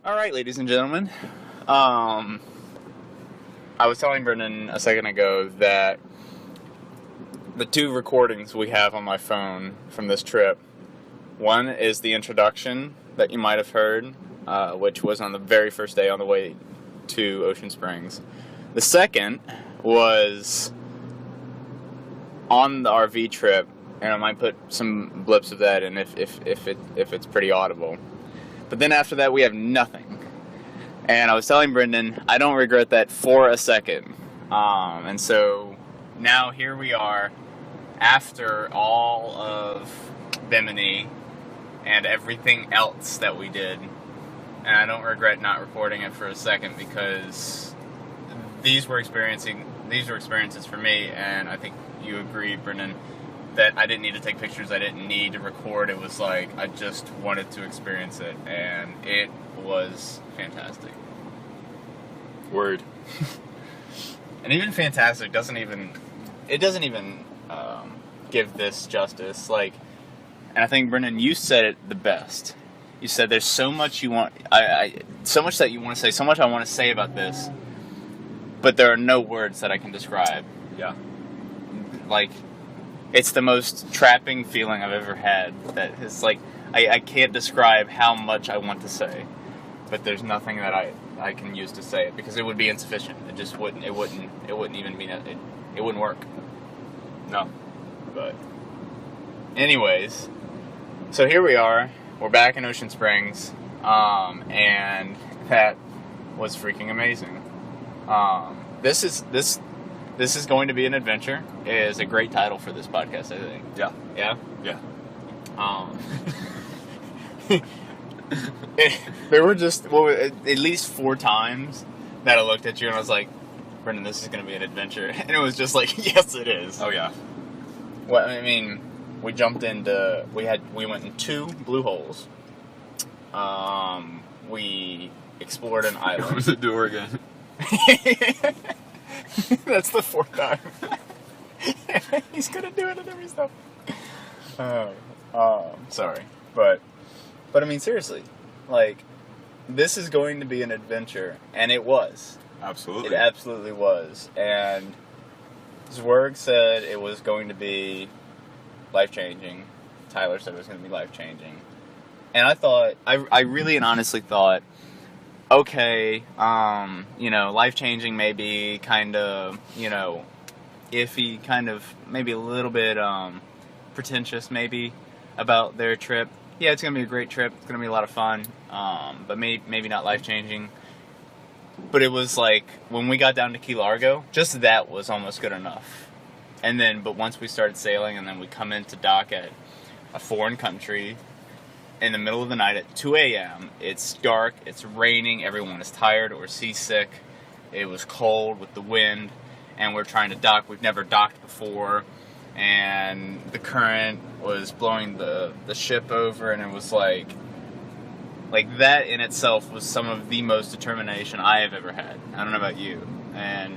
All right, ladies and gentlemen. I was telling Brendon a second ago that the two recordings we have on my phone from this trip, one is the introduction that you might have heard, which was on the very first day on the way to Ocean Springs. The second was on the RV trip, and I might put some blips of that in if it's pretty audible. But then after that, we have nothing. And I was telling Brendon, I don't regret that for a second. And so now here we are, after all of Bimini and everything else that we did. And I don't regret not recording it for a second, because these were experiences for me, and I think you agree, Brendon, that I didn't need to take pictures, I didn't need to record. It was like, I just wanted to experience it, and it was fantastic. Word. And even fantastic doesn't even give this justice. Like, and I think, Brendon, you said it the best. You said there's so much you want, so much that you want to say, so much I want to say about this, but there are no words that I can describe. Yeah. Like, it's the most trapping feeling I've ever had. That it's like, I can't describe how much I want to say, but there's nothing that I can use to say it, because it would be insufficient. It just wouldn't. It wouldn't even mean it. It wouldn't work. No. But anyways, so here we are. We're back in Ocean Springs, and that was freaking amazing. This is going to be an adventure is a great title for this podcast, I think. Yeah. Yeah? Yeah. There were just, at least 4 times that I looked at you and I was like, Brendon, this is going to be an adventure. And it was just like, yes, it is. Oh, yeah. Well, I mean, we went in 2 blue holes. We explored an island. Close the door again. That's the 4th time. He's gonna do it at every stop. Sorry, but I mean, seriously, like, this is going to be an adventure, and it was. Absolutely. It absolutely was. And Zwerg said it was going to be life-changing. Tyler said it was going to be life-changing. And I thought, I really and honestly thought, okay, life-changing may be kind of, iffy, kind of maybe a little bit pretentious maybe about their trip. Yeah, it's going to be a great trip. It's going to be a lot of fun, but maybe not life-changing. But it was like, when we got down to Key Largo, just that was almost good enough. But once we started sailing, and then we come into dock at a foreign country in the middle of the night at 2 a.m., it's dark, it's raining, everyone is tired or seasick, it was cold with the wind, and we're trying to dock. We've never docked before, and the current was blowing the ship over, and it was like that in itself was some of the most determination I have ever had. I don't know about you. And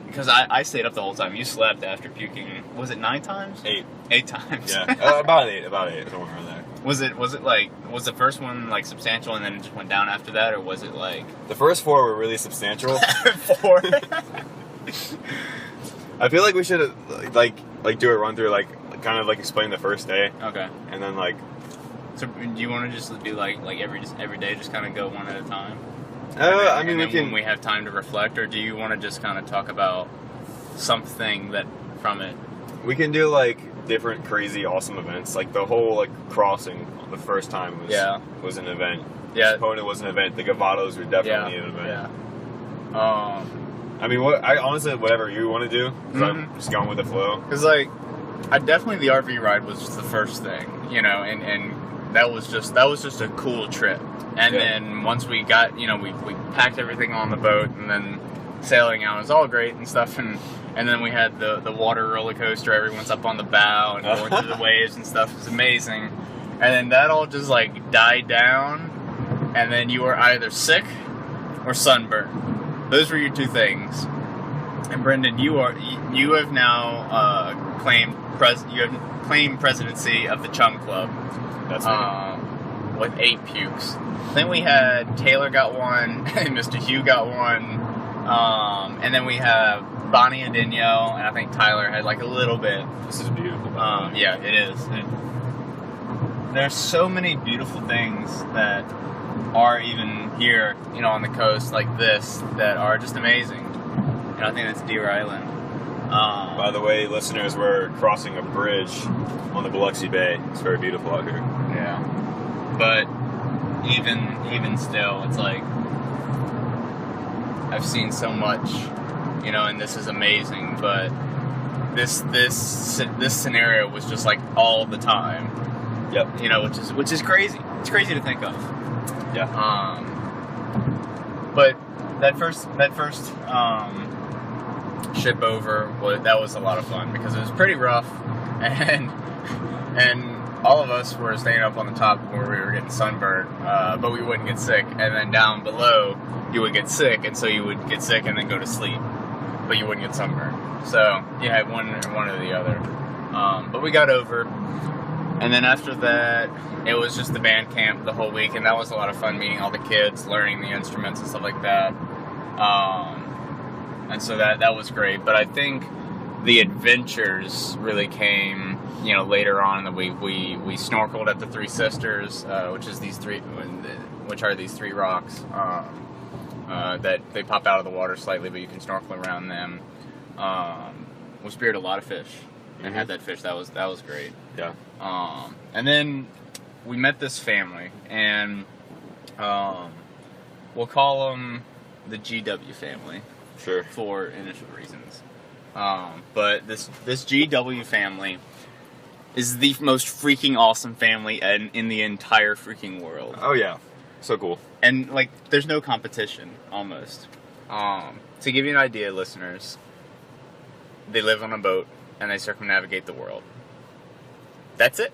because I stayed up the whole time. You slept after puking. Was it 9 times? 8. 8 times. Yeah, about 8, somewhere around there. Was the first one like substantial and then it just went down after that, or was it like... The first 4 were really substantial. 4? I feel like we should like do a run through, kind of explain the first day. Okay. And then So do you want to just be like every day just kind of go one at a time? I mean, we can. When we have time to reflect, or do you want to just kind of talk about something that from it? We can do different crazy awesome events. Like the whole crossing the first time was an event. Yeah. Sapona was an event. The Gavados were definitely an event. Yeah. I mean, I honestly, whatever you want to do, because I'm just going with the flow. Because I definitely, the RV ride was just the first thing, and that was just a cool trip. And then once we got, we packed everything on the boat, and then sailing out, it was all great and stuff, and then we had the water roller coaster. Everyone's up on the bow and going through the waves and stuff. It was amazing. And then that all just died down, and then you were either sick or sunburned. Those were your 2 things. And Brendon, you have now claimed presidency of the Chum Club. That's me. with 8 pukes. Then we had Taylor got one, and Mr. Hugh got one, and then we have Bonnie and Danielle, and I think Tyler had like a little bit. This is beautiful. Yeah, it is. There's so many beautiful things that are even here, you know, on the coast like this, that are just amazing. And I think that's Deer Island. By the way, listeners, we're crossing a bridge on the Biloxi Bay. It's very beautiful out here. Yeah. But even still, it's like I've seen so much, you know, and this is amazing, but this scenario was just like all the time. Yep. You know, which is crazy. It's crazy to think of. Yeah. But that first ship over, that was a lot of fun because it was pretty rough, and all of us were staying up on the top where we were getting sunburned, but we wouldn't get sick. And then down below, you would get sick, and so you would get sick and then go to sleep, but you wouldn't get sunburned. So you had one or the other. But we got over, and then after that, it was just the band camp the whole week, and that was a lot of fun, meeting all the kids, learning the instruments and stuff like that. And so that was great. But I think the adventures really came, you know, later on in the week. We snorkeled at the Three Sisters, which are these 3 rocks that they pop out of the water slightly, but you can snorkel around them. We speared a lot of fish and had that fish. That was great. Yeah. And then we met this family, and we'll call them the GW family. Sure. For initial reasons. But this GW family is the most freaking awesome family in the entire freaking world. Oh yeah. So cool. And like, there's no competition, almost. To give you an idea, listeners, they live on a boat and they circumnavigate the world. That's it.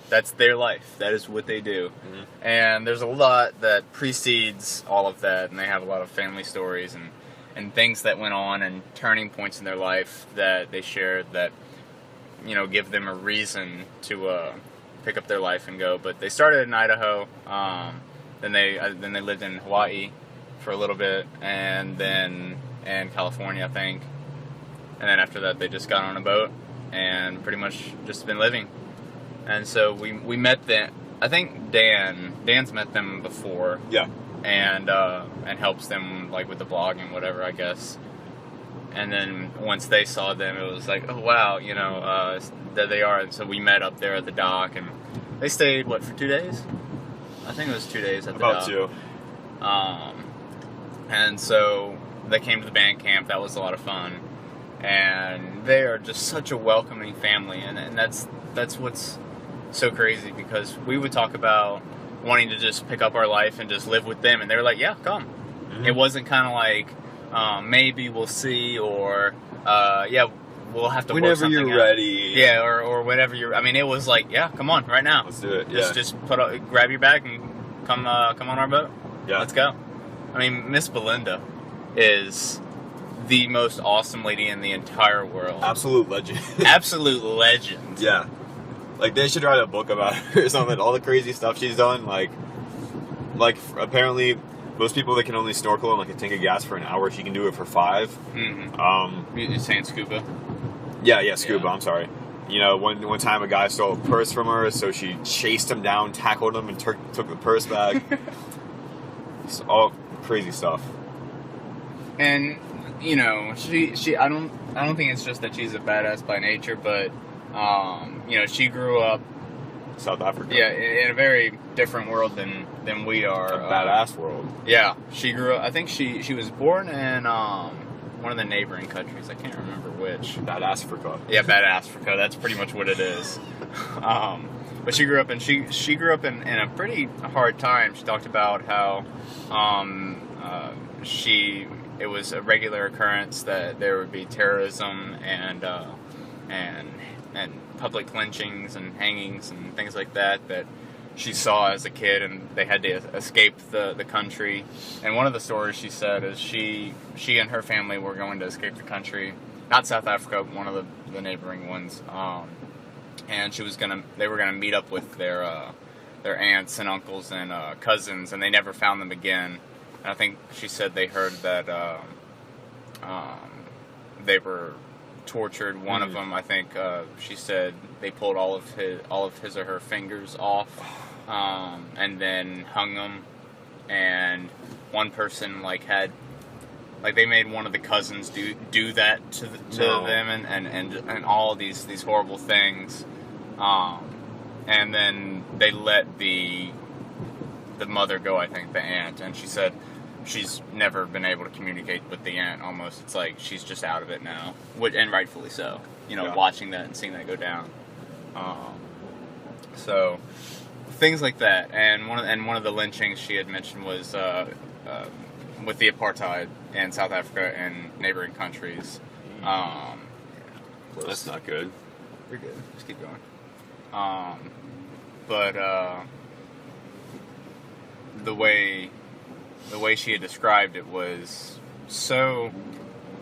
That's their life. That is what they do. Mm-hmm. And there's a lot that precedes all of that, and they have a lot of family stories and things that went on and turning points in their life that they shared that, you know, give them a reason to pick up their life and go. But they started in Idaho, then they lived in Hawaii for a little bit, and then in California, I think. And then after that, they just got on a boat and pretty much just been living. And so we met them. I think Dan's met them before. Yeah. And helps them like with the blog and whatever, I guess. And then once they saw them, it was like, oh wow, you know, there they are. And so we met up there at the dock, and they stayed for 2 days? I think it was 2 days at the dock. About 2. And so they came to the band camp. That was a lot of fun, and they are just such a welcoming family, and that's what's so crazy, because we would talk about wanting to just pick up our life and just live with them, and they were like, yeah, come. Mm-hmm. It wasn't kind of like, maybe we'll see, or yeah, we'll have to work something out. Whenever you're ready. Yeah, or whenever you're, I mean, it was like, yeah, come on, right now. Let's do it, yeah. Just grab your bag and come on our boat. Yeah. Let's go. I mean, Miss Belinda is the most awesome lady in the entire world. Absolute legend. Absolute legend. Yeah. Like, they should write a book about her or something. All the crazy stuff she's done. Like apparently, most people that can only snorkel in like a tank of gas for an hour, she can do it for 5. Mm-hmm. You're saying scuba? Yeah, scuba. Yeah. I'm sorry. You know, one time a guy stole a purse from her, so she chased him down, tackled him, and took the purse back. It's all crazy stuff. And you know, she I don't think it's just that she's a badass by nature, but you know, she grew up South Africa. Yeah, in a very different world than we are. A badass world. Yeah, she grew up. I think she was born in one of the neighboring countries. I can't remember which. Badass Africa. Yeah, Badass Africa. That's pretty much what it is. But she grew up, and she grew up in a pretty hard time. She talked about how it was a regular occurrence that there would be terrorism and public lynchings and hangings and things like that she saw as a kid, and they had to escape the country. And one of the stories she said is she and her family were going to escape the country, not South Africa, but one of the neighboring ones. And they were gonna meet up with their aunts and uncles and cousins, and they never found them again. And I think she said they heard that they were tortured. One of them, I think, she said they pulled all of his or her fingers off, and then hung them. And one person they made one of the cousins do that to them, and all these horrible things. And then they let the mother go, I think, the aunt, and she said she's never been able to communicate with the aunt. Almost, it's like she's just out of it now, and rightfully so. Watching that and seeing that go down. So things like that, and one of the lynchings she had mentioned was with the apartheid in South Africa and neighboring countries. Well, that's not good. You're good. Just keep going. But the way she had described it was so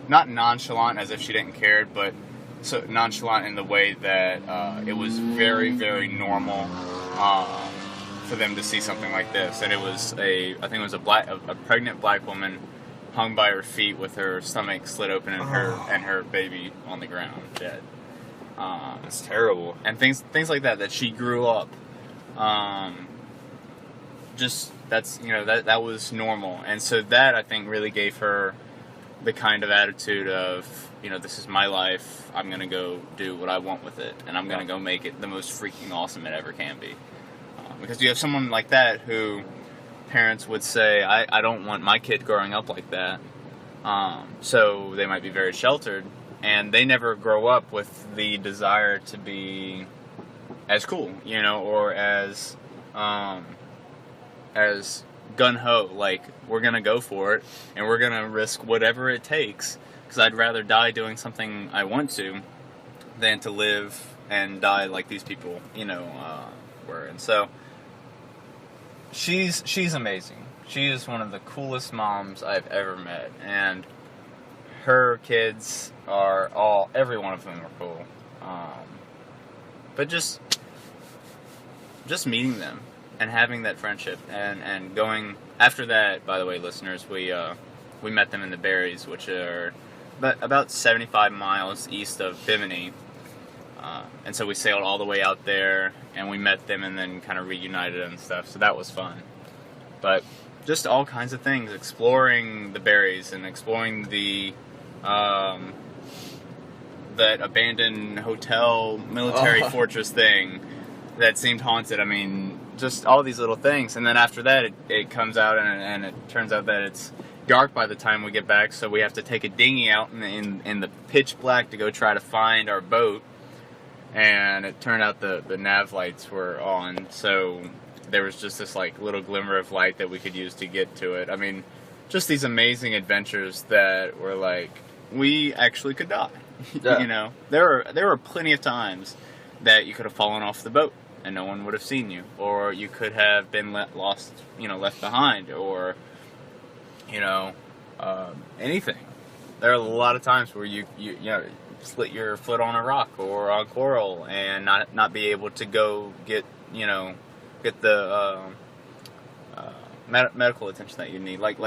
not nonchalant as if she didn't care, but so nonchalant in the way that it was very, very normal for them to see something like this. And it was I think it was a pregnant black woman hung by her feet with her stomach slit open and her baby on the ground dead. That's terrible. And things like that she grew up. That was normal, and so that, I think, really gave her the kind of attitude of, this is my life, I'm gonna go do what I want with it, and I'm gonna go make it the most freaking awesome it ever can be. Because you have someone like that who parents would say, I don't want my kid growing up like that, so they might be very sheltered, and they never grow up with the desire to be as cool, or as gun-ho, like, we're gonna go for it, and we're gonna risk whatever it takes, because I'd rather die doing something I want to, than to live and die like these people, were. And so, she's amazing. She is one of the coolest moms I've ever met, and her kids are every one of them are cool. But just meeting them and having that friendship and going after that. By the way, listeners, we met them in the Berries, which are about 75 miles east of Bimini, and so we sailed all the way out there and we met them and then kind of reunited and stuff. So that was fun. But just all kinds of things, exploring the Berries and exploring the that abandoned hotel military fortress thing that seemed haunted. I mean, just all these little things. And then after that, it comes out and it turns out that it's dark by the time we get back, so we have to take a dinghy out in the pitch black to go try to find our boat. And it turned out the nav lights were on, so there was just this little glimmer of light that we could use to get to it. I mean, just these amazing adventures that were we actually could die. Yeah. There were plenty of times that you could have fallen off the boat and no one would have seen you, or you could have been left behind, or anything. There are a lot of times where you split your foot on a rock or on coral and not be able to go get the medical attention that you need, like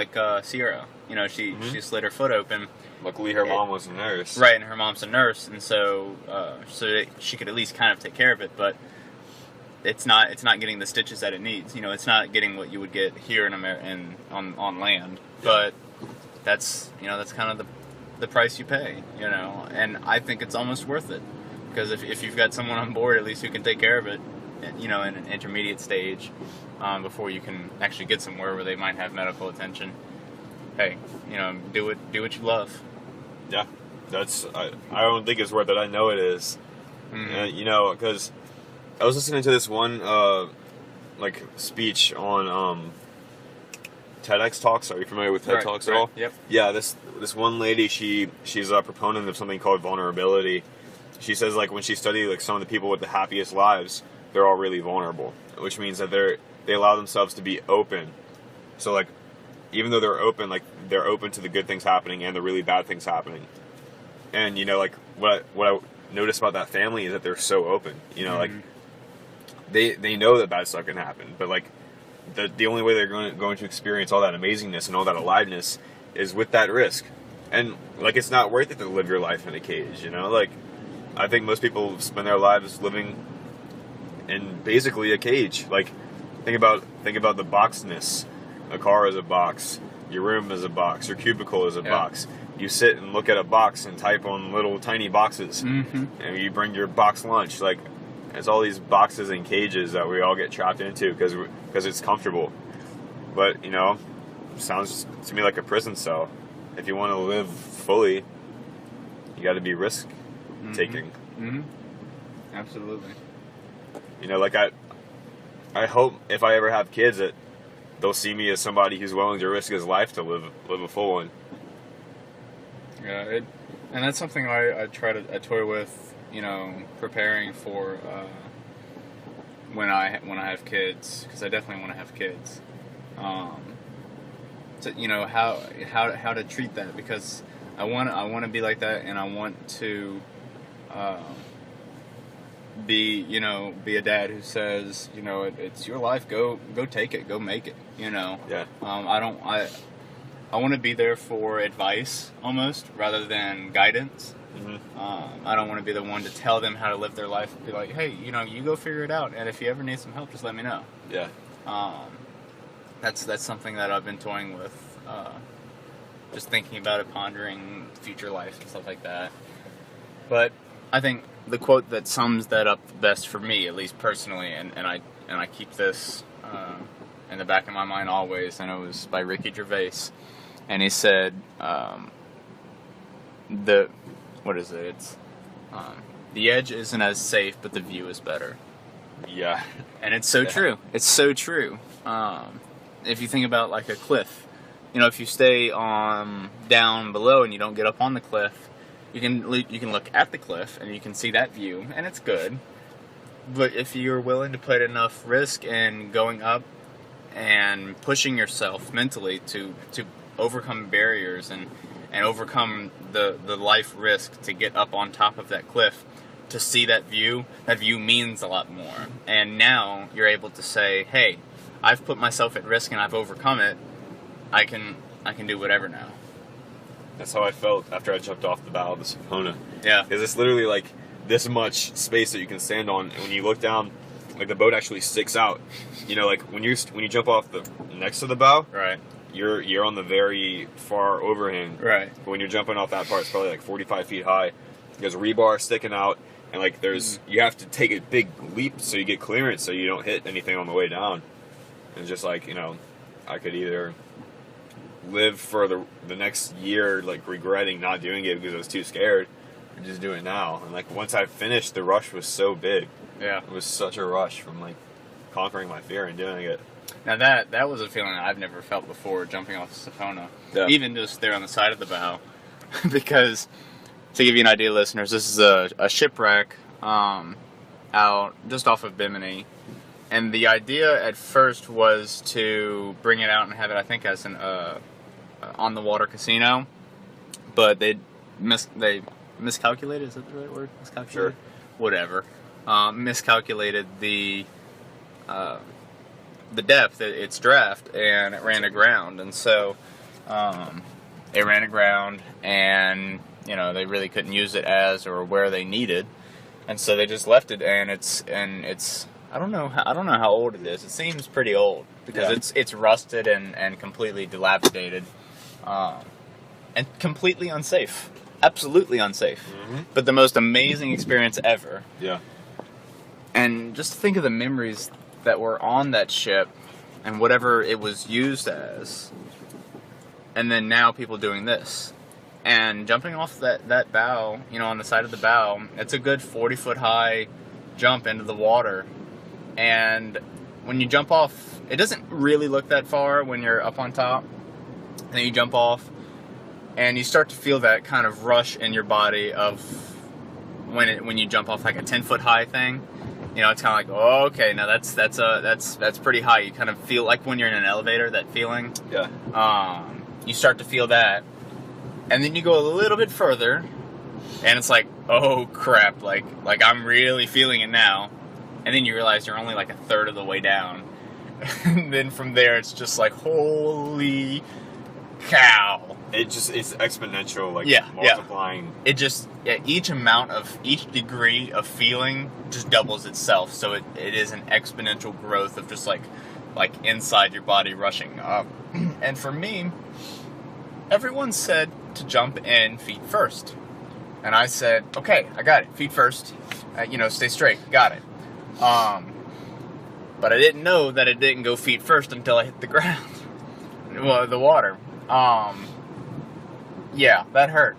Sierra. She slit her foot open. Luckily, her mom was a nurse. Right, and her mom's a nurse, and so she could at least kind of take care of it. But it's not getting the stitches that it needs. It's not getting what you would get here on land. But that's kind of the price you pay. And I think it's almost worth it, because if you've got someone on board at least who can take care of it, in an intermediate stage, before you can actually get somewhere where they might have medical attention. Hey, do what you love. Yeah, I don't think it's worth it. I know it is. Mm-hmm. Because I was listening to this one speech on TEDx Talks. Are you familiar with TED Talks at all? Yep. Yeah, this one lady, she's a proponent of something called vulnerability. She says when she studied some of the people with the happiest lives, they're all really vulnerable, which means that they allow themselves to be open. So even though they're open, they're open to the good things happening and the really bad things happening. And what I noticed about that family is that they're so open. Mm-hmm. they know that bad stuff can happen, but like the only way they're going to experience all that amazingness and all that aliveness is with that risk. And like, it's not worth it to live your life in a cage, you know? Like, I think most people spend their lives living in basically a cage. Like, think about the boxedness. A car is a box. Your room is a box. Your cubicle is a box. You sit and look at a box and type on little tiny boxes. And you bring your box lunch. Like, it's all these boxes and cages that we all get trapped into because it's comfortable. But, you know, it sounds to me like a prison cell. If you want to live fully, you got to be risk taking. Absolutely. You know, like I hope if I ever have kids that they'll see me as somebody who's willing to risk his life to live a full one. Yeah, and that's something I toy with, you know, preparing for when I have kids, because I definitely want to have kids. So, you know, how to treat that, because I want to be like that, and I want to be a dad who says, you know, it's your life, go take it, go make it, you know. Yeah. I want to be there for advice almost rather than guidance. I don't want to be the one to tell them how to live their life. Be like, hey, you know, you go figure it out, and if you ever need some help, just let me know. Yeah. That's something that I've been toying with, just thinking about it, pondering future life and stuff like that. But I think the quote that sums that up best for me, at least personally, and I keep this in the back of my mind always, and it was by Ricky Gervais, and he said, the edge isn't as safe, but the view is better. Yeah. And it's so true. It's so true. If you think about like a cliff, you know, if you stay down below and you don't get up on the cliff, you can look at the cliff and you can see that view, and it's good. But if you're willing to put enough risk in going up and pushing yourself mentally to overcome barriers and overcome the life risk to get up on top of that cliff, to see that view means a lot more. And now you're able to say, hey, I've put myself at risk and I've overcome it. I can do whatever now. That's how I felt after I jumped off the bow of the Sapona. Yeah. Because it's literally like this much space that you can stand on, and when you look down, like the boat actually sticks out. You know, like when you jump off the next to the bow, right, you're on the very far overhang. Right. But when you're jumping off that part, it's probably like 45 feet high. There's rebar sticking out, and like you have to take a big leap so you get clearance, so you don't hit anything on the way down. And just like, you know, I could either live for the next year like regretting not doing it because I was too scared, or just do it now. And like once I finished, the rush was so big. Yeah. It was such a rush from like conquering my fear and doing it. Now that was a feeling I've never felt before, jumping off the Sapona. Yeah. Even just there on the side of the bow. Because, to give you an idea, listeners, this is a shipwreck out just off of Bimini. And the idea at first was to bring it out and have it, I think, as an on-the-water casino. But they miscalculated, is that the right word? Miscalculated? Sure. Whatever. Miscalculated the depth, its draft, and it ran aground. And so it ran aground, and you know, they really couldn't use it as or where they needed, and so they just left it. And it's I don't know how old it is. It seems pretty old because it's rusted and completely dilapidated, and completely unsafe. Absolutely unsafe. Mm-hmm. But the most amazing experience ever. Yeah. And just think of the memories that were on that ship and whatever it was used as. And then now people doing this. And jumping off that bow, you know, on the side of the bow, it's a good 40-foot high jump into the water. And when you jump off, it doesn't really look that far when you're up on top. And then you jump off, and you start to feel that kind of rush in your body of when you jump off like a 10-foot high thing. You know, it's kind of like, oh, okay, now that's pretty high. You kind of feel like when you're in an elevator, that feeling. Yeah. You start to feel that, and then you go a little bit further, and it's like, oh crap, like I'm really feeling it now. and then you realize you're only like a third of the way down. And then from there, it's just like, holy cow. It's exponential, like Yeah, multiplying. It just, each degree of feeling just doubles itself. So it is an exponential growth of just like inside your body rushing up. And for me, everyone said to jump in feet first. And I said, okay, I got it, feet first. Stay straight, got it. But I didn't know that it didn't go feet first until I hit the ground. Well, the water. Yeah, that hurt.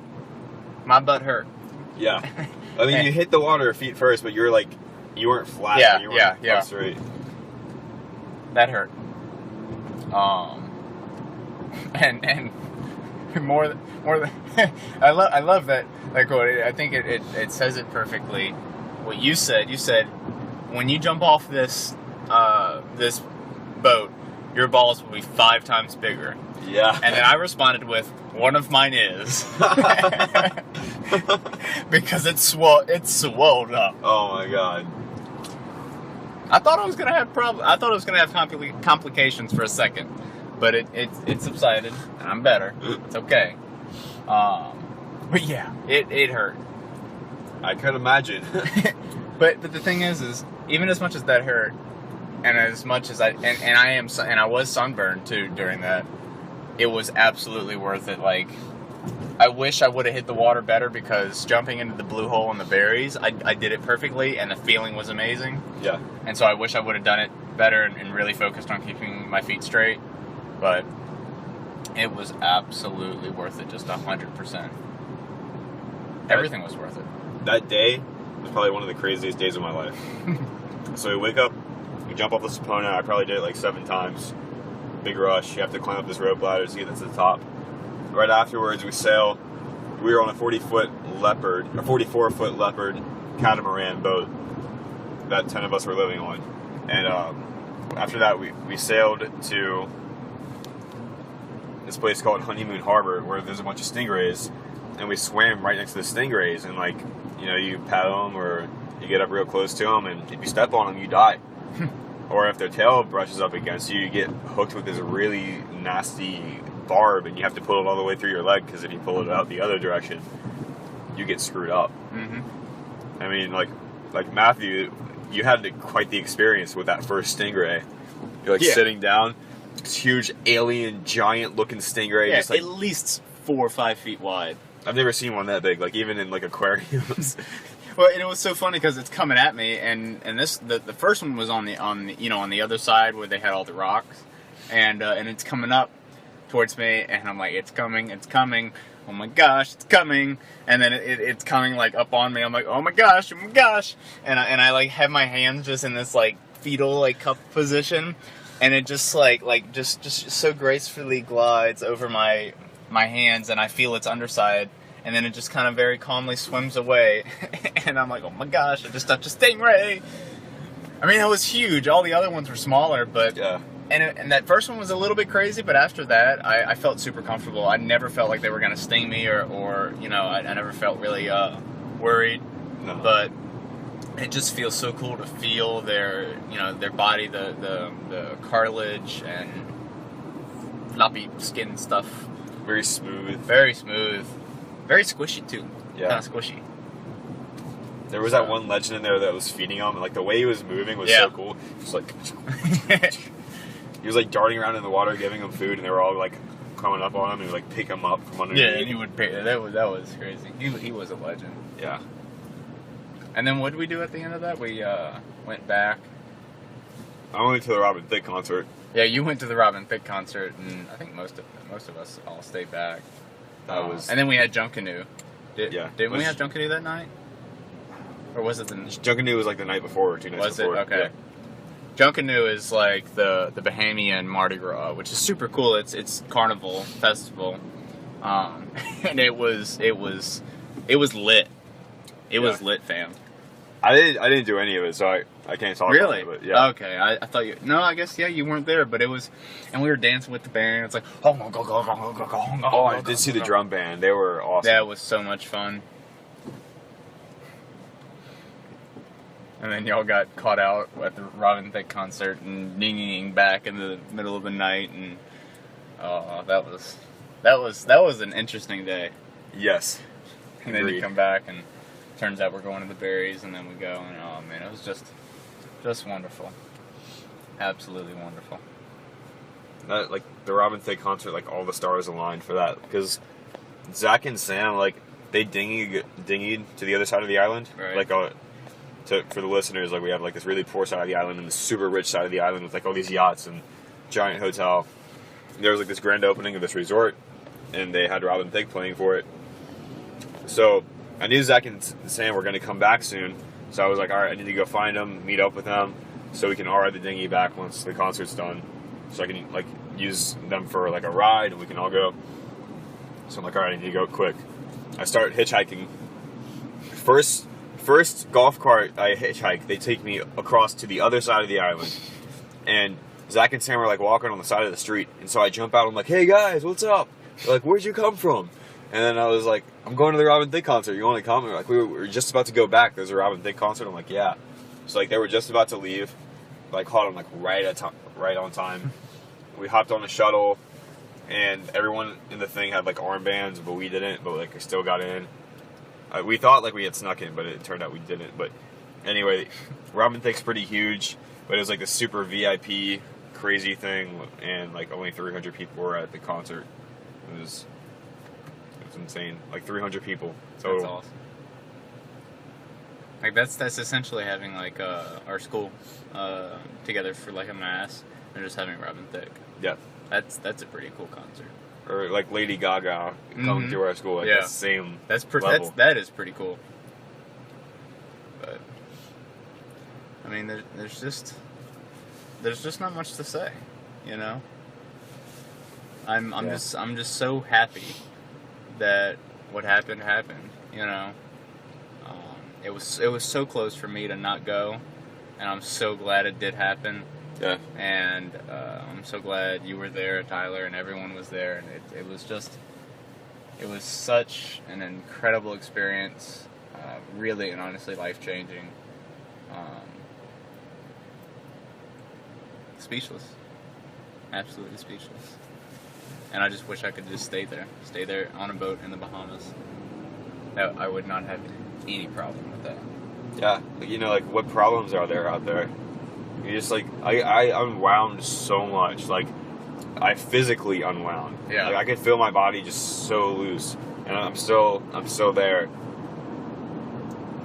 My butt hurt. Yeah. I mean, you hit the water feet first, but you weren't flat. Yeah, you weren't straight. That hurt. And more than I love that. Like, I think it says it perfectly. What you said when you jump off this boat, your balls will be 5 times bigger. Yeah. And then I responded with, one of mine is. Because it's swelled up. Oh my god. I thought I was gonna have complications for a second, but it subsided. And I'm better. It's okay. But yeah, it hurt. I could imagine. But the thing is even as much as that hurt, and as much as I was sunburned too during that, it was absolutely worth it. Like, I wish I would have hit the water better, because jumping into the blue hole in the berries, I did it perfectly, and the feeling was amazing. Yeah. And so I wish I would have done it better and really focused on keeping my feet straight. But it was absolutely worth it, just 100%. Everything was worth it. That day was probably one of the craziest days of my life. So we wake up, we jump off the Sapona. I probably did it like 7 times. Big rush. You have to climb up this rope ladder to get to the top. Right afterwards, we sail. We were on a 44-foot leopard catamaran boat that 10 of us were living on. And after that, we sailed to this place called Honeymoon Harbor, where there's a bunch of stingrays. And we swam right next to the stingrays, and you paddle them, or you get up real close to them, and if you step on them, you die. Or if their tail brushes up against you, you get hooked with this really nasty barb, and you have to pull it all the way through your leg, because if you pull it out the other direction, you get screwed up. Mm-hmm. I mean, like Matthew, you had quite the experience with that first stingray. You're sitting down, this huge alien, giant-looking stingray. Yeah, just like, at least 4 or 5 feet wide. I've never seen one that big, like even in like aquariums. Well, and it was so funny because it's coming at me, and the first one was on the other side where they had all the rocks, and it's coming up towards me, and I'm like, it's coming, oh my gosh, it's coming, and then it's coming like up on me. I'm like, oh my gosh, and I like have my hands just in this like fetal like cup position, and it just just so gracefully glides over my hands, and I feel its underside, and then it just kind of very calmly swims away. And I'm like, oh my gosh, I just touched a stingray. I mean, it was huge. All the other ones were smaller, but yeah. And that first one was a little bit crazy, but after that, I felt super comfortable. I never felt like they were going to sting me, or I never felt really worried. No. But it just feels so cool to feel their body, the cartilage and floppy skin stuff. Very smooth. Very smooth. Very squishy, too. Yeah. Kind of squishy. There was that one legend in there that was feeding him, and like the way he was moving was so cool. Just like he was like darting around in the water, giving them food, and they were all like coming up on him and like pick him up from underneath. Yeah, and he would pick. That was crazy. He was a legend. Yeah. And then what did we do at the end of that? We went back. I went to the Robin Thicke concert. Yeah, you went to the Robin Thicke concert, and I think most of us all stayed back. And then we had Junk Canoe. Didn't we have Junk Canoe that night? Or was it the... Junk Canoe was like the night before, or 2 nights before. Was it? Okay. Yeah. Junk Canoe is like the Bahamian Mardi Gras, which is super cool. It's carnival festival, and it was lit. It was lit, fam. I didn't do any of it, so I can't talk really? about it. But yeah. Okay, I thought you... No, I guess, yeah, you weren't there, but it was... And we were dancing with the band. It's like... Oh, I did see the drum band. They were awesome. That was so much fun. And then y'all got caught out at the Robin Thicke concert and dinging back in the middle of the night, and that was an interesting day. Yes. And then you Agreed. come back, and turns out we're going to the Berries, and then we go, and oh man, it was just wonderful, absolutely wonderful. That, like, the Robin Thicke concert, like, all the stars aligned for that, because Zach and Sam, like, they dinghied to the other side of the island. Right. Like, for the listeners, like, we have, like, this really poor side of the island and this super rich side of the island with, like, all these yachts and giant hotel. There was, like, this grand opening of this resort, and they had Robin Thicke playing for it. So I knew Zach and Sam were going to come back soon, so I was like, all right, I need to go find them, meet up with them, so we can ride the dinghy back once the concert's done, so I can, like, use them for, like, a ride, and we can all go. So I'm like, all right, I need to go quick. I start hitchhiking. First golf cart I hitchhike, they take me across to the other side of the island, and Zach and Sam are, like, walking on the side of the street, and so I jump out, I'm like, hey guys, what's up? They're like, where'd you come from? And then I was like, I'm going to the Robin Thicke concert. You want to come? Like, we were just about to go back. There's a Robin Thicke concert. I'm like, yeah. So, like, they were just about to leave. Like, caught them, like, right on time. We hopped on the shuttle, and everyone in the thing had, like, armbands, but we didn't. But, like, we still got in. We thought, like, we had snuck in, but it turned out we didn't. But anyway, Robin Thicke's pretty huge, but it was, like, a super VIP crazy thing, and, like, only 300 people were at the concert. It was insane. Like 300 people total. That's awesome. Like that's essentially having like our school together for like a mass and just having Robin Thicke. Yeah. That's a pretty cool concert. Or like Lady Gaga coming through our school. Like Yeah. the same Level. That is pretty cool. But I mean, there's just not much to say, you know. I'm just so happy that what happened, you know. It was so close for me to not go, and I'm so glad it did happen. Yeah. And I'm so glad you were there, Tyler, and everyone was there, and it was such an incredible experience, really and honestly life-changing. Speechless. Absolutely speechless. And I just wish I could just stay there on a boat in the Bahamas. I would not have any problem with that. Yeah, you know, like, what problems are there out there? You just, like, I unwound so much. Like, I physically unwound. Yeah. Like, I could feel my body just so loose. And I'm still there.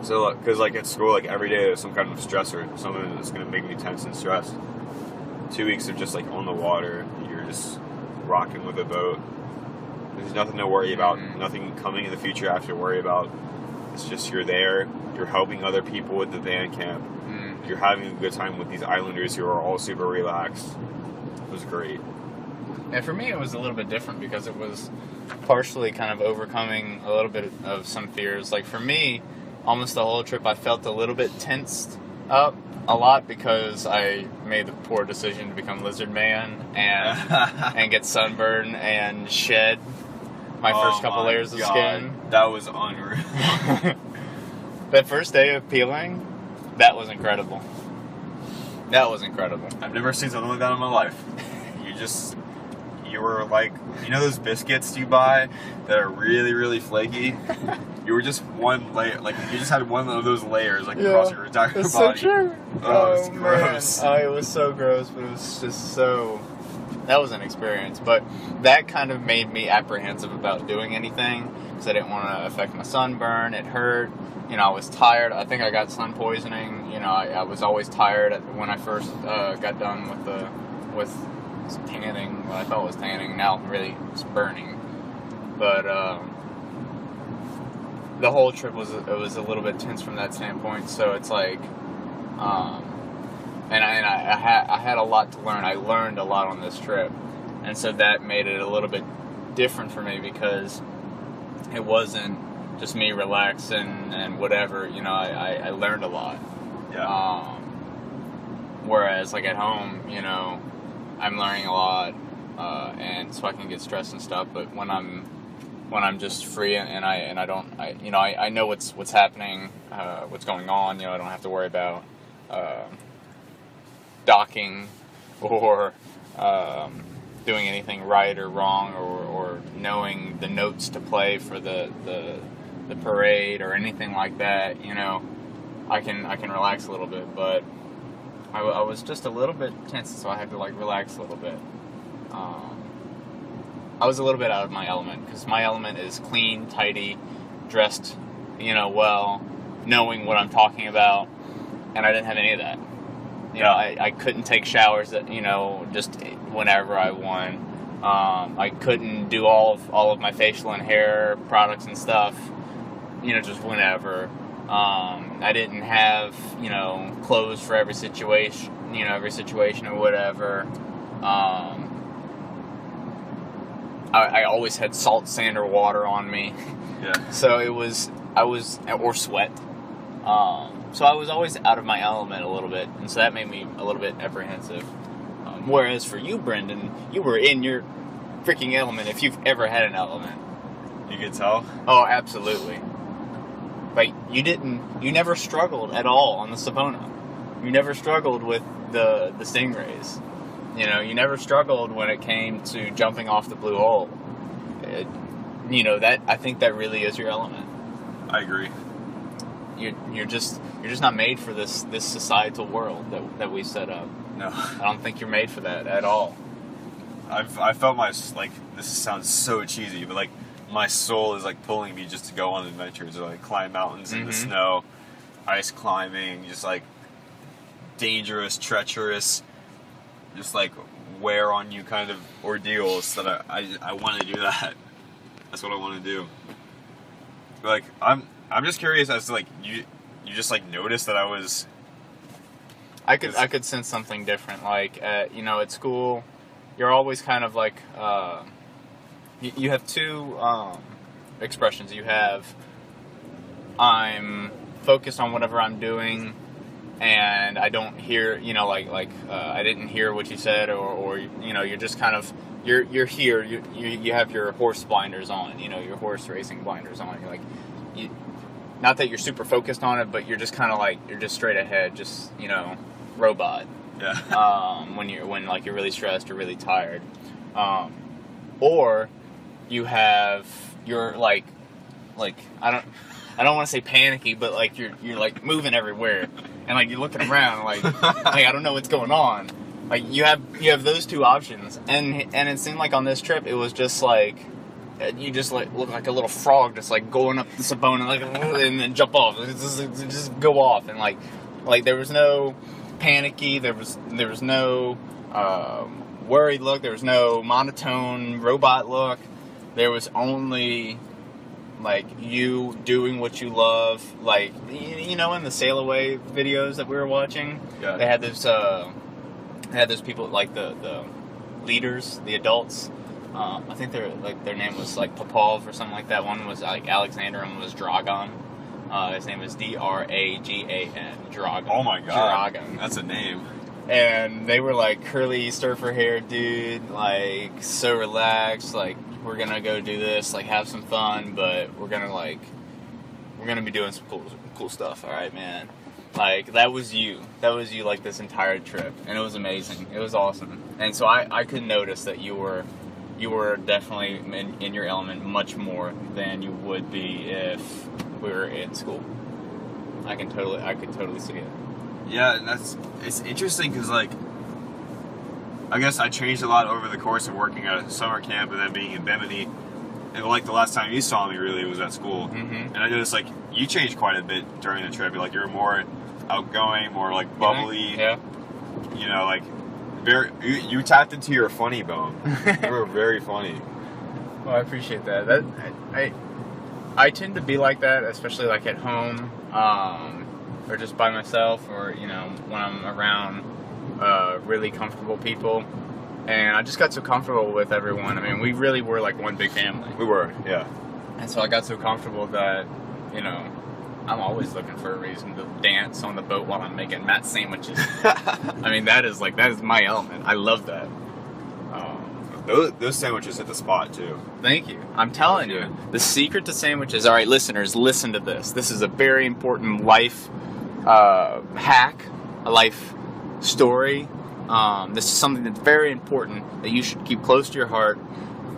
So, because, like, at school, like, every day there's some kind of stressor. Something that's going to make me tense and stressed. 2 weeks of just, like, on the water. You're just rocking with a boat. There's nothing to worry about. Nothing coming in the future I have to worry about. It's just you're there. You're helping other people with the band camp. You're having a good time with these islanders who are all super relaxed. It was great. And for me, it was a little bit different because it was partially kind of overcoming a little bit of some fears. Like for me, almost the whole trip, I felt a little bit tensed up a lot because I made the poor decision to become Lizard Man and get sunburned and shed my first couple layers of skin. That was unreal. That first day of peeling, that was incredible. That was incredible. I've never seen something like that in my life. You were like, you know those biscuits you buy that are really, really flaky? You were just one layer, like you just had one of those layers like across your entire body. That's so true. Oh, it was gross. Man. Oh, it was so gross, but it was just so... That was an experience, but that kind of made me apprehensive about doing anything because I didn't want to affect my sunburn. It hurt. You know, I was tired. I think I got sun poisoning. You know, I was always tired when I first got done with tanning. What I thought was tanning. Now really it's burning. But the whole trip was a little bit tense from that standpoint. So it's like, and I had a lot to learn. I learned a lot on this trip, and so that made it a little bit different for me because it wasn't just me relaxing and whatever. You know, I learned a lot. Yeah. Whereas like at home, you know, I'm learning a lot, and so I can get stressed and stuff. But when I'm when I'm just free and I don't, I know what's happening, what's going on. I don't have to worry about docking or doing anything right or wrong, or knowing the notes to play for the parade or anything like that. I can relax a little bit, but I was just a little bit tense, so I had to relax a little bit. I was a little bit out of my element, because my element is clean, tidy, dressed, well, knowing what I'm talking about, and I didn't have any of that. I couldn't take showers that, just whenever I want. I couldn't do all of my facial and hair products and stuff, just whenever. I didn't have, clothes for every situation, or whatever. I always had salt, sand, or water on me. Yeah. So or sweat. So I was always out of my element a little bit, and so that made me a little bit apprehensive. Whereas for you, Brendon, you were in your freaking element if you've ever had an element. You could tell? Oh, absolutely. You never struggled at all on the Sabona. You never struggled with the stingrays. You never struggled when it came to jumping off the blue hole. I think that really is your element. I agree. You're just not made for this societal world that we set up. No. I don't think you're made for that at all. I felt this sounds so cheesy, but my soul is pulling me just to go on adventures, or climb mountains in the snow, ice climbing, just dangerous, treacherous, just wear on you kind of ordeals. That I want to do that. That's what I want to do. I'm just curious as to you just noticed that I was. I could sense something different. At school, you're always kind of you have two expressions. You have, I'm focused on whatever I'm doing, and I don't hear, I didn't hear what you said, or you're just kind of, you're here, you have your horse blinders on, your horse racing blinders on. You're not that you're super focused on it, but you're just kind of you're just straight ahead, just, robot. Yeah. When you're really stressed or really tired. Or you have, you're I don't want to say panicky, but you're moving everywhere, and you're looking around, I don't know what's going on. You have those two options, and it seemed on this trip it was just you just look like a little frog, just going up the Sabona, and then jump off, just go off, and there was no panicky, there was no worried look, there was no monotone robot look. There was only you doing what you love, in the Sail Away videos that we were watching. Yeah. They had those people, the leaders, the adults. I think their name was Popov or something like that. One was Alexander, and one was Dragan. His name was Dragan. Dragan. Oh my god. Dragan. That's a name. And they were curly surfer hair dude, so relaxed, we're gonna go do this, have some fun, but we're gonna be doing some cool stuff, alright, man. That was you this entire trip, and it was amazing, it was awesome. And so I could notice that you were definitely in your element much more than you would be if we were in school. I could totally see it. Yeah, and it's interesting because I guess I changed a lot over the course of working at a summer camp and then being in Bimini. And the last time you saw me really was at school. Mm-hmm. And I noticed you changed quite a bit during the trip. You were more outgoing, more bubbly. Yeah. You tapped into your funny bone. You were very funny. Well, I appreciate that. I tend to be like that, especially at home, or just by myself, or when I'm around really comfortable people. And I just got so comfortable with everyone. I mean, we really were one big family. We were, yeah. And so I got so comfortable that, I'm always looking for a reason to dance on the boat while I'm making Matt sandwiches. I mean, that is my element. I love that. Those sandwiches hit the spot too. Thank you. I'm telling you, the secret to sandwiches. All right, listeners, listen to this. This is a very important life hack, a life story. This is something that's very important that you should keep close to your heart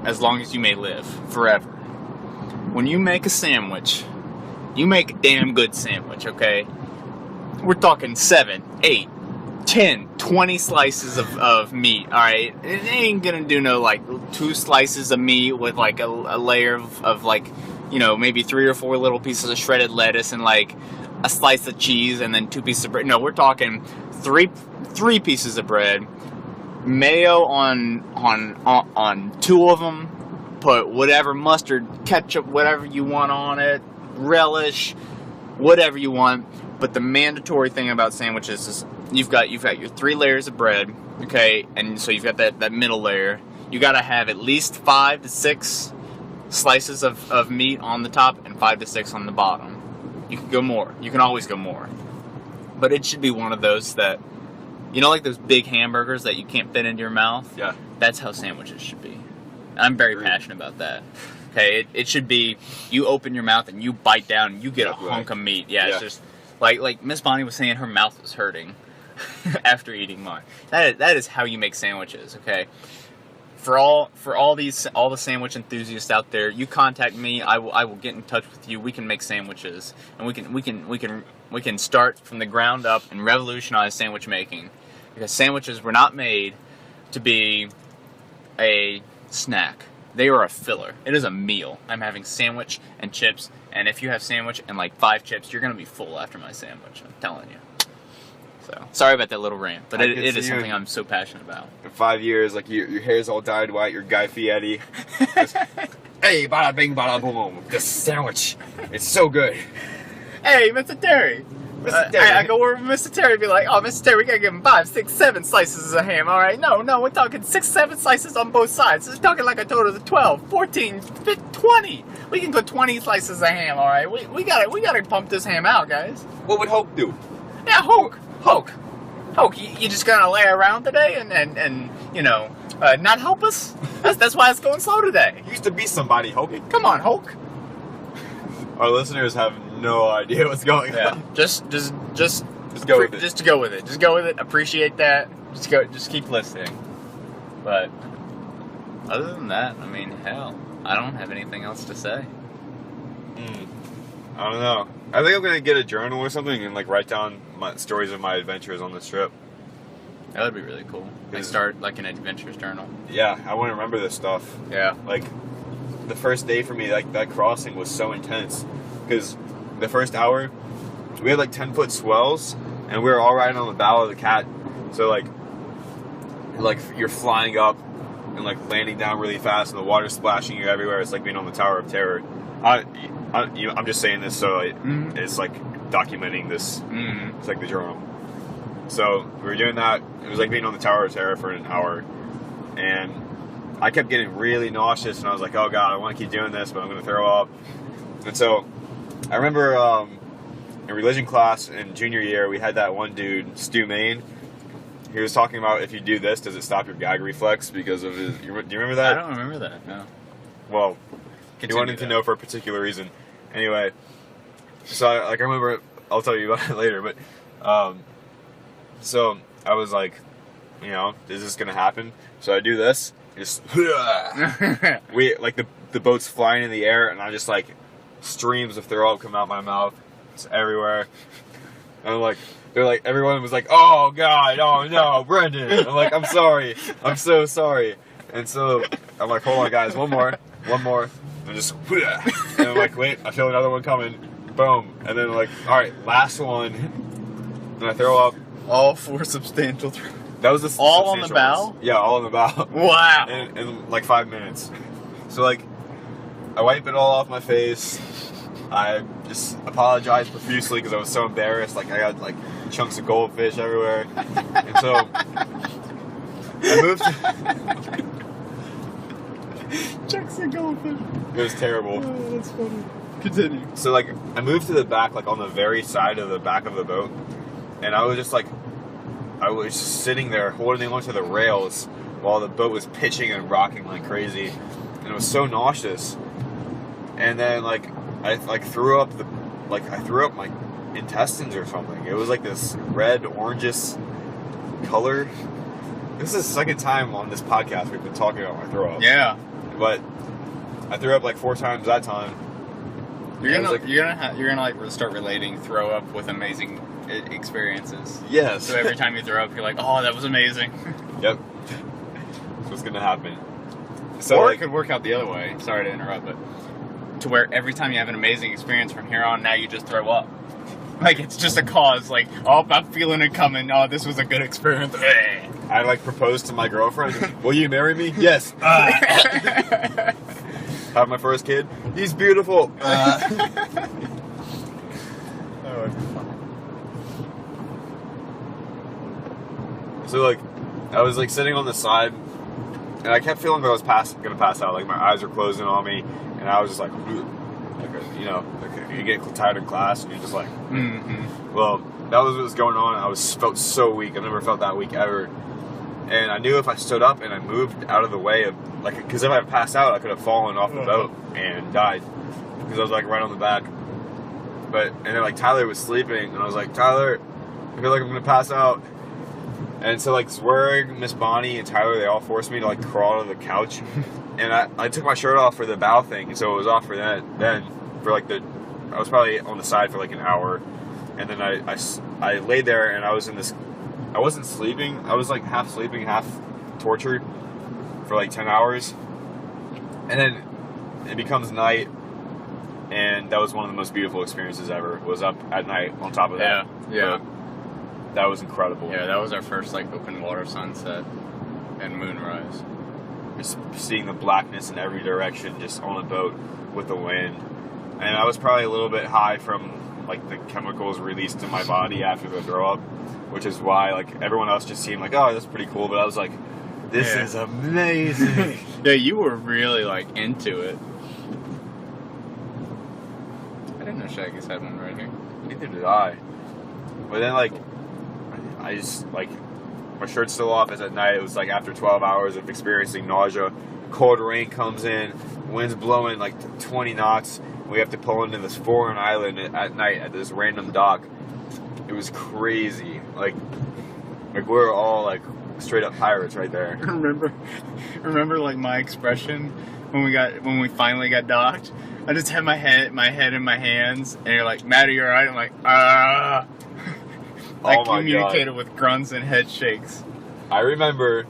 as long as you may live, forever. When you make a sandwich, you make a damn good sandwich, okay? We're talking 7, 8, 10, 20 slices of meat, alright? It ain't gonna do no, like, 2 slices of meat with, like, a layer of, like, you know, maybe 3 or 4 little pieces of shredded lettuce and, like, a slice of cheese and then 2 pieces of bread. No, we're talking 3 pieces of bread, mayo on 2 of them, put whatever mustard, ketchup, whatever you want on it, relish, whatever you want. But the mandatory thing about sandwiches is you've got your 3 layers of bread, okay, and so you've got that middle layer. You gotta have at least 5 to 6 slices of meat on the top and 5 to 6 on the bottom. You can go more. You can always go more. But it should be one of those that, you know, like those big hamburgers that you can't fit into your mouth? Yeah. That's how sandwiches should be. I'm very passionate about that. Okay, it should be, you open your mouth and you bite down and you get a hunk of meat. Yeah, it's just, like Miss Bonnie was saying, her mouth was hurting after eating mine. That is how you make sandwiches, okay? For all the sandwich enthusiasts out there, you contact me. I will get in touch with you. We can make sandwiches, and we can start from the ground up and revolutionize sandwich making, because sandwiches were not made to be a snack. They are a filler. It is a meal. I'm having sandwich and chips, and if you have sandwich and like 5 chips, you're gonna be full after my sandwich. I'm telling you. So sorry about that little rant, but it is something I'm so passionate about. In 5 years, like your hair's all dyed white, you're Guy Fieri. Hey, bada bing, bada boom. This sandwich, it's so good. Hey, Mr. Terry. Mr. Terry. I go over to Mr. Terry and be like, oh, Mr. Terry, we gotta give him 5, 6, 7 slices of ham, alright? No, we're talking 6, 7 slices on both sides. We're talking like a total of 12, 14, 15, 20. We can go 20 slices of ham, alright? We gotta pump this ham out, guys. What would Hulk do? Yeah, Hulk, you just gonna lay around today and you know, not help us? That's why it's going slow today. You used to be somebody, Hulk. Come on, Hulk. Our listeners have no idea what's going on. Just go with it. Just go with it. Just go with it. Appreciate that. Just keep listening. But other than that, I mean, hell, I don't have anything else to say. I don't know. I think I'm gonna get a journal or something and like write down my stories of my adventures on this trip. That would be really cool. Like start like an adventures journal. Yeah, I want to remember this stuff. Yeah. Like the first day for me, like that crossing was so intense because the first hour we had like 10-foot swells and we were all riding on the bow of the cat. So like you're flying up and like landing down really fast and the water's splashing you everywhere. It's like being on the Tower of Terror. I'm just saying this so it's like documenting this. It's like the journal. So we were doing that. It was like being on the Tower of Terror for an hour, and I kept getting really nauseous. And I was like, "Oh God, I want to keep doing this, but I'm going to throw up." And so I remember in religion class in junior year, we had that one dude, Stu Main. He was talking about if you do this, does it stop your gag reflex because of his? Do you remember that? I don't remember that. No. Well, he wanted to know for a particular reason. Anyway, so I remember. I'll tell you about it later. But so I was like, you know, is this gonna happen? So I do this. Just we like the boat's flying in the air, and I just like streams of throw up come out my mouth. It's everywhere. And I'm like, everyone was like, oh God, oh no, Brendon. I'm like, I'm sorry, I'm so sorry. And so I'm like, hold on, guys, one more. And just, and I'm like, wait, I feel another one coming. Boom. And then like, all right, last one. And I throw up. All 4 substantial throws. That was the all on the bow? Ones. Yeah, all on the bow. Wow. In like 5 minutes. So like, I wipe it all off my face. I just apologized profusely because I was so embarrassed. Like I got like chunks of goldfish everywhere. And so I moved to chunks of goldfish. It was terrible. Oh, that's funny. Continue. So like I moved to the back, like on the very side of the back of the boat, and I was just like, I was just sitting there holding onto the rails, while the boat was pitching and rocking like crazy, and it was so nauseous. And then like I threw up my intestines or something. It was like this red orangish color. This is the second time on this podcast we've been talking about my throw up. Yeah, but I threw up like 4 times that time. You're gonna like start relating throw up with amazing experiences. Yes. So every time you throw up, you're like, oh, that was amazing. Yep. That's what's gonna happen. So or like, it could work out the other way. Sorry to interrupt, but to where every time you have an amazing experience from here on, now you just throw up. Like it's just a cause. Like, oh, I'm feeling it coming. Oh, this was a good experience. I like proposed to my girlfriend. Will you marry me? Yes. Have my first kid. He's beautiful. So like, I was like sitting on the side, and I kept feeling that I was gonna pass out. Like my eyes were closing on me, and I was just like you know, like you get tired in class, and you're just like, Well, that was what was going on. I felt so weak. I've never felt that weak ever. And I knew if I stood up and I moved out of the way of, like, because if I passed out, I could have fallen off the boat and died. Because I was, like, right on the back. And then, like, Tyler was sleeping, and I was like, Tyler, I feel like I'm going to pass out. And so, like, Zwerg, Miss Bonnie, and Tyler, they all forced me to, like, crawl to the couch. And I took my shirt off for the bow thing, and so it was off for that. Then, for, like, I was probably on the side for, like, an hour. And then I laid there, and I was in this... I wasn't sleeping. I was like half sleeping, half tortured for like 10 hours. And then it becomes night, and that was one of the most beautiful experiences ever. Was up at night on top of that. Yeah. That was incredible. Yeah, that was our first like open water sunset and moonrise. Just seeing the blackness in every direction, just on a boat with the wind. And I was probably a little bit high from like the chemicals released in my body after the throw up. Which is why, like, everyone else just seemed like, oh, that's pretty cool. But I was like, this is amazing. Yeah, you were really, like, into it. I didn't know Shaggy's had one ready. Neither did I. But then, like, I just, like, my shirt's still off. It's at night. It was, like, after 12 hours of experiencing nausea. Cold rain comes in. Wind's blowing, like, 20 knots. We have to pull into this foreign island at night at this random dock. It was crazy. Like we're all like straight up pirates right there. Remember like my expression when we finally got docked? I just had my head in my hands, and you're like, Matt, are you alright? I'm like, ah. I communicated with grunts and head shakes. I remember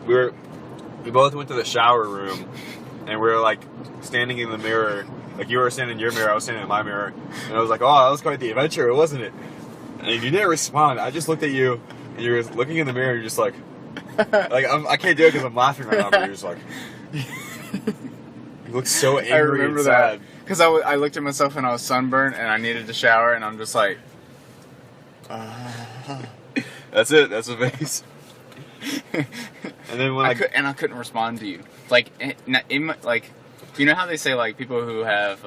we both went to the shower room, and we were like standing in the mirror. Like you were standing in your mirror, I was standing in my mirror, and I was like, oh, that was quite the adventure, wasn't it? And you didn't respond. I just looked at you, and you're looking in the mirror, and you're just like I can't do it because I'm laughing right now, but you're just like, you look so angry. I remember and sad. that. Because I looked at myself and I was sunburned, and I needed to shower, and I'm just like, That's it. That's the face. And then when I couldn't respond to you. Like, you know how they say, like, people who have,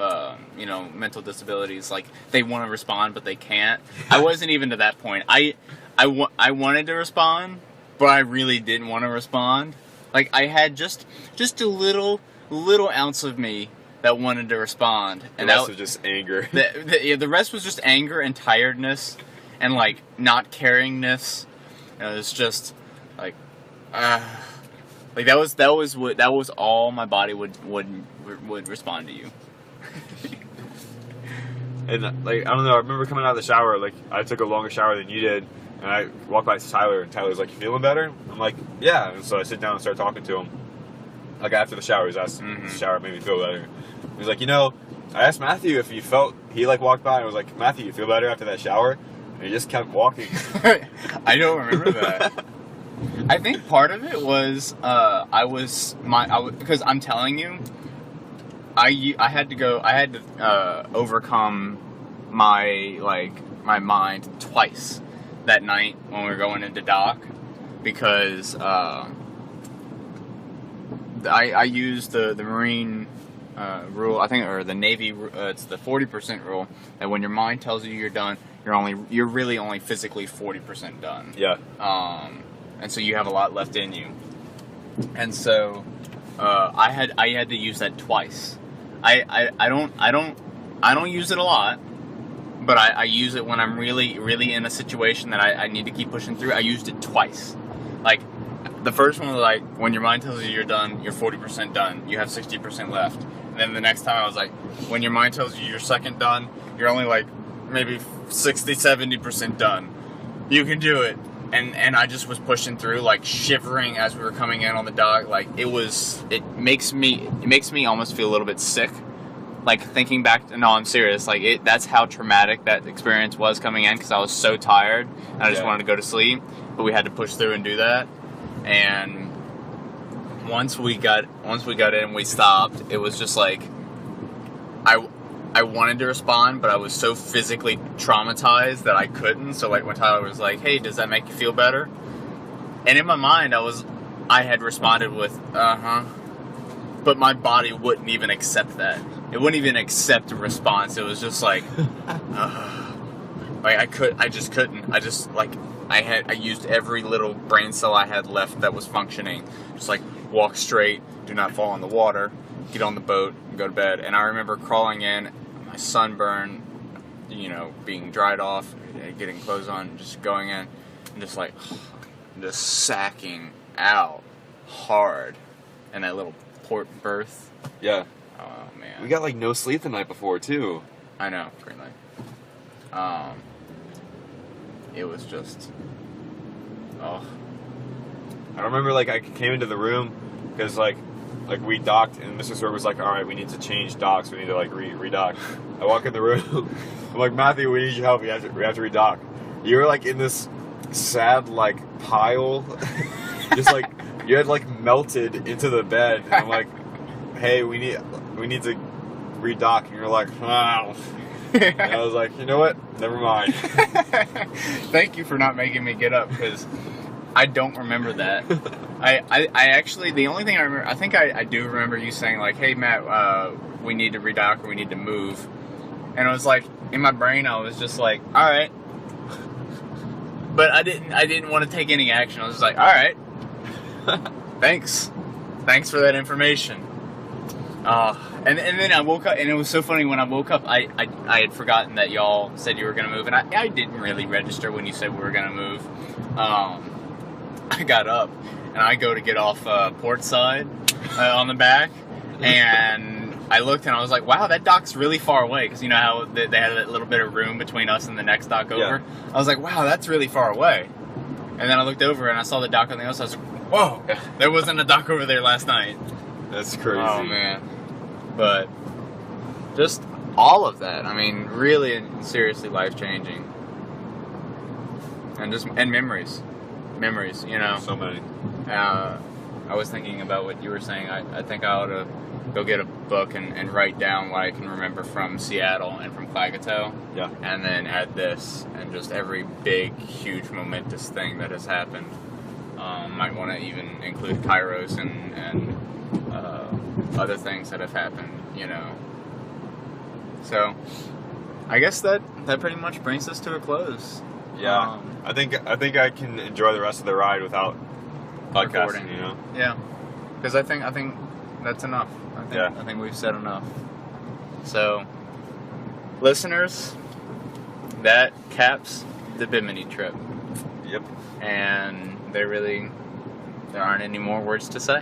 mental disabilities, like, they want to respond, but they can't? I wasn't even to that point. I wanted to respond, but I really didn't want to respond. Like, I had just a little ounce of me that wanted to respond. And the rest was just anger. The rest was just anger and tiredness and, like, not caringness. And it was just, like, like that was all my body would respond to you. And like I don't know, I remember coming out of the shower, like I took a longer shower than you did, and I walked by to Tyler, and Tyler's like, "You feeling better?" I'm like, "Yeah." And so I sit down and start talking to him. Like after the shower, he's asked the shower made me feel better. He's like, I asked Matthew if he felt. He like walked by and was like, "Matthew, you feel better after that shower?" And he just kept walking. I don't remember that. I think part of it was because I'm telling you, I had to overcome my mind twice that night when we were going into dock, because I used the Marine rule, I think, or the Navy. It's the 40% rule, that when your mind tells you you're done, you're really only physically 40% done. Yeah. And so you have a lot left in you. And so I had to use that twice. I don't use it a lot, but I use it when I'm really in a situation that I need to keep pushing through. I used it twice. Like, the first one was like, when your mind tells you you're done, you're 40% done. You have 60% left. And then the next time I was like, when your mind tells you you're second done, you're only like maybe 60, 70% done. You can do it. And I just was pushing through, like shivering as we were coming in on the dock. Like, it makes me almost feel a little bit sick. Like, thinking back, no, I'm serious. Like, that's how traumatic that experience was coming in, because I was so tired and I just wanted to go to sleep. But we had to push through and do that. And once we got in, we stopped. It was just like, I wanted to respond, but I was so physically traumatized that I couldn't. So like when Tyler was like, "Hey, does that make you feel better?" And in my mind, I had responded with, but my body wouldn't even accept that. It wouldn't even accept a response. It was just like, like I just couldn't. I used every little brain cell I had left that was functioning. Just like, walk straight, do not fall in the water, get on the boat, and go to bed. And I remember crawling in, my sunburn, being dried off, getting clothes on, just going in, and just like, just sacking out hard in that little port berth. Yeah. Oh, man. We got like no sleep the night before too. I know, pretty late. It was just, I remember like I came into the room because like we docked and Mr. Stewart was like, "All right, we need to change docks. We need to like redock." I walk in the room. I'm like, "Matthew, we need your help. We have to redock." You were like in this sad like pile, just like you had like melted into the bed. And I'm like, "Hey, we need to redock," and you're like, "Oh." And I was like, "You know what? Never mind." Thank you for not making me get up, because I don't remember that. I actually, the only thing I remember, I think I do remember you saying like, "Hey Matt, we need to redock, or we need to move." And it was like, in my brain I was just like, all right. But I didn't want to take any action. I was just like, all right. Thanks for that information. And then I woke up, and it was so funny. When I woke up, I had forgotten that y'all said you were going to move, and I didn't really register when you said we were going to move. I got up, and I go to get off port side on the back, and I looked, and I was like, wow, that dock's really far away, because you know how they had that little bit of room between us and the next dock over? Yeah. I was like, wow, that's really far away. And then I looked over, and I saw the dock on the other side. I was like, whoa, there wasn't a dock over there last night. That's crazy. Oh, man. But just all of that, I mean, really and seriously life-changing. And memories, So many. I was thinking about what you were saying. I think I ought to go get a book and write down what I can remember from Seattle and from Klagetow. Yeah. And then add this, and just every big, huge, momentous thing that has happened. Might want to even include Kairos and other things that have happened, So, I guess that pretty much brings us to a close. Yeah, I think I can enjoy the rest of the ride without podcasting. Yeah, because I think that's enough. I think we've said enough. So, listeners, that caps the Bimini trip. Yep. And there aren't any more words to say.